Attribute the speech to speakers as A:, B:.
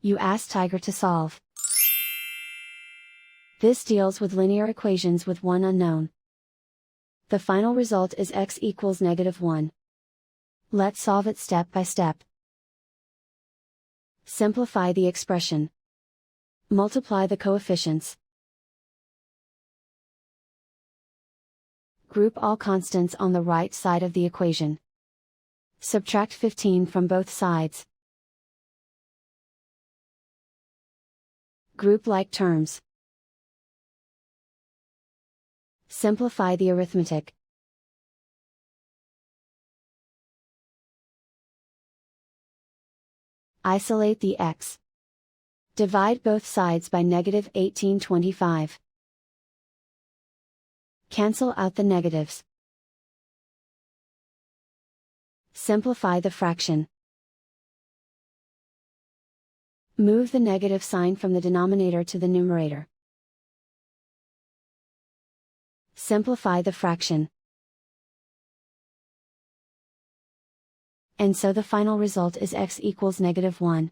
A: You ask Tiger to solve. This deals with linear equations with one unknown. The final result is x equals -1. Let's solve it step by step. Simplify the expression. Multiply the coefficients. Group all constants on the right side of the equation. Subtract 15 from both sides. Group like terms. Simplify the arithmetic. Isolate the x. Divide both sides by -1825. Cancel out the negatives. Simplify the fraction. Move the negative sign from the denominator to the numerator. Simplify the fraction. And so the final result is x equals -1.